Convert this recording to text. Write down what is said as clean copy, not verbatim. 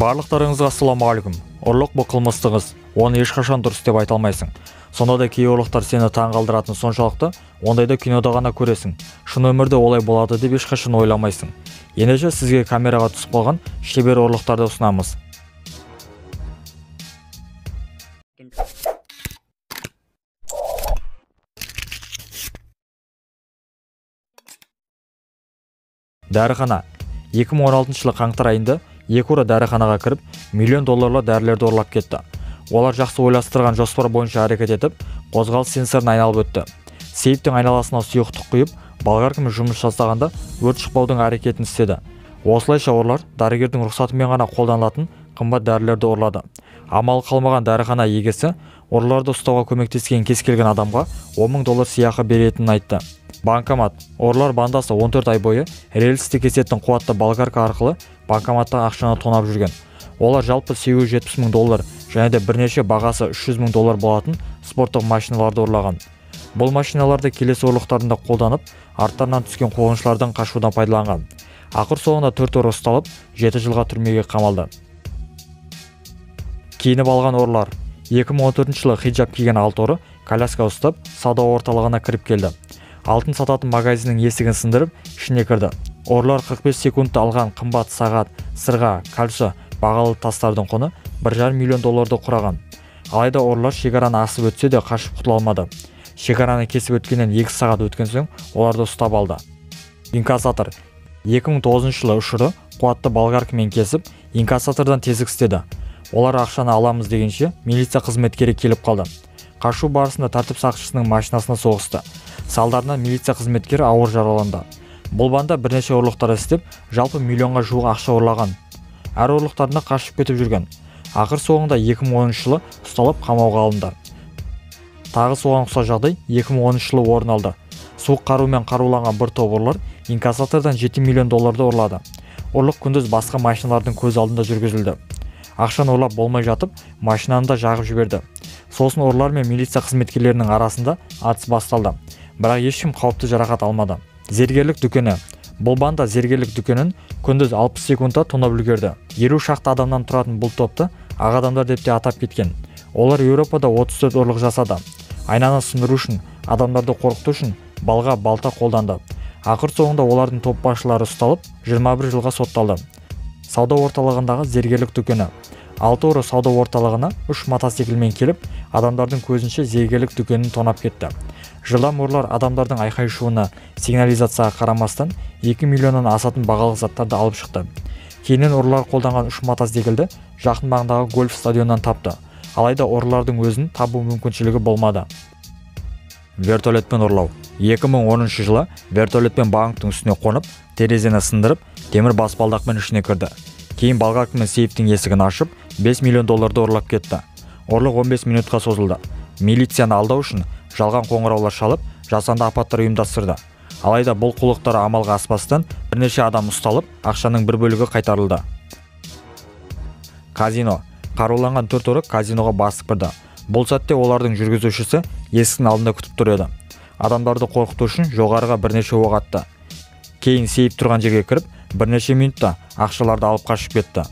Барлықтарыңызға ассалаумағалейкум. Ұрлық бұл қылмыстық іс, оны ешқашан дұрыс деп айта алмайсың. Сонда да кей ұрлықтар сені таңғалдыратын соншалықты, ондайды кинода ғана көресің. Шын өмірде олай болады деп ешқашан ойламайсың. Ендеше сізге камераға түсіп қалған шебер ұрлықтарды ұсынамыз. Дәріхана. 2016 жылы қаңтар айында Екура дәріханаға кіріп, $1 миллион дәрілерді ұрлап кетті. Олар жақсы ойластырған жоспар бойынша әрекет етіп, қозғалыс сенсорын айналып өтті. Сейфтің айналасына сұйықтық құйып, болгаркамен жұмыс жасағанда өрт шықпаудың әрекетін істеді. Осылайша олар дәрігердің рұқсатымен ғана қолданылатын қымбат дәрілерді ұрлады. Амалы қалмаған дәріхана егесі ұрыларды ұстауға көмектескен кез келген адамға $10 000 сыйақы беретінін айтты. Банкомат. Ұрылар бандасы 14 ай бойы рельсті кесетін қуатты болгарка арқылы банкоматтан ақшаны тонап жүрген. Олар жалпы $770 000 және де бірнеше бағасы $300 000 болатын спорттық машиналарды ұрлаған. Бұл машиналарды келесі ұрлықтарында қолданып, арттарынан түскен қуғыншылардан қашудан пайдаланған. Ақыр соңында 4 ұры ұсталып, 7 жылға түрмеге қамалды. Киініп алған ұрылар. 2014 жылы хиджаб киген 6 ұры коляска ұстап, сауда орталығына кіріп келді. Алтын сататын магазиннің есігін сындырып, ішіне кірді. Ұрылар 45 секундта алған қымбат сағат, сырға, кольцо, бағалы тастардың құны $1,5 миллион құраған. Алайда ұрылар шекараны асып өтсе де қашып құтыла алмады. Шекараны кесіп өткеннен 2 сағат өткен соң оларды ұстап алды. Инкассатор. 2009 жылы ұшыры қуатты болгаркамен кесіп, инкассатордан тесік істеді. Олар ақшаны аламыз дегенше милиция қызметкері келіп қалды. Қашу барысында тәртіп сақшысының машинасына соғысты. Салдарынан милиция қызметкері ауыр жараланды. Бұл банда бірнеше ұрлықтар істеп, жалпы миллионға жуық ақша ұрлаған. Әр ұрлықтарына қашып кетіп жүрген. Ақыр соңында 2010 жылы ұсталып қамауға алынды. Тағы соған ұқсас жағдай 2013 жылы орын алды. Суық қарумен қаруланған бір топ ұрылар инкассатордан $7 миллион ұрлады. Ұрлық күндіз басқа машиналардың көз алдында жүргізілді. Ақшаны ұрлап болмай жатып, машинаны да жағып жіберді. Сосын ұрылар мен милиция қызметкерлерінің арасында атыс басталды. Бірақ ешкім қауіпті жарақат алмады. Зергерлік дүкені. Бұл банда зергерлік дүкенін күндіз 60 секундта тонап үлгерді. 50 шақты адамнан тұратын бұл топты ақ адамдар деп те атап кеткен. Олар Еуропада 34 ұрлық жасады. Айнаны сындыру үшін, адамдарды қорқыту үшін балға балта қолданды. Ақыр соңында олардың топ басшылары ұсталып, 21 жылға сотталды. Сауда орталығындағы зергерлік дүкені. 6 ұры сауда орталығына 3 мотоциклмен келіп, адамдардың көзінше зергерлік дүкенін тонап кетті. Жылдам ұрылар адамдардың айқай-шуына, сигнализацияға қарамастан 2 миллионнан асатын бағалы заттарды алып шықты. Кейіннен ұрылар қолданған 3 мотоциклді жақын маңдағы гольф стадионнан тапты. Алайда ұрылардың өзін табу мүмкіншілігі болмады. Вертолетпен ұрлау. 2010 жылы вертолетпен банктың үстіне қонып, терезені сындырып, темір баспалдақпен ішіне кірді. Кейін болгаркамен сейфтің есігін ашып, $5 миллион ұрлап кетті. Ұрлық 15 минутқа созылды. Милицияны алдау үшін жалған қоңыраулар шалып, жасанды апаттар ұйымдастырды. Алайда бұл қулықтары амалға аспастан бірнеше адам ұсталып, ақшаның бір бөлігі қайтарылды. Казино. Қаруланған 4 ұры казиноға басып кірді. Бұл сәтте олардың жүргізушісі есіктің алдында күтіп тұр еді. Адамдарды қорқыту үшін жоғарыға бірнеше оқ атты. Кейін сейф тұрған жерге кіріп, бірнеше минутта ақшаларды алып қашып кетті.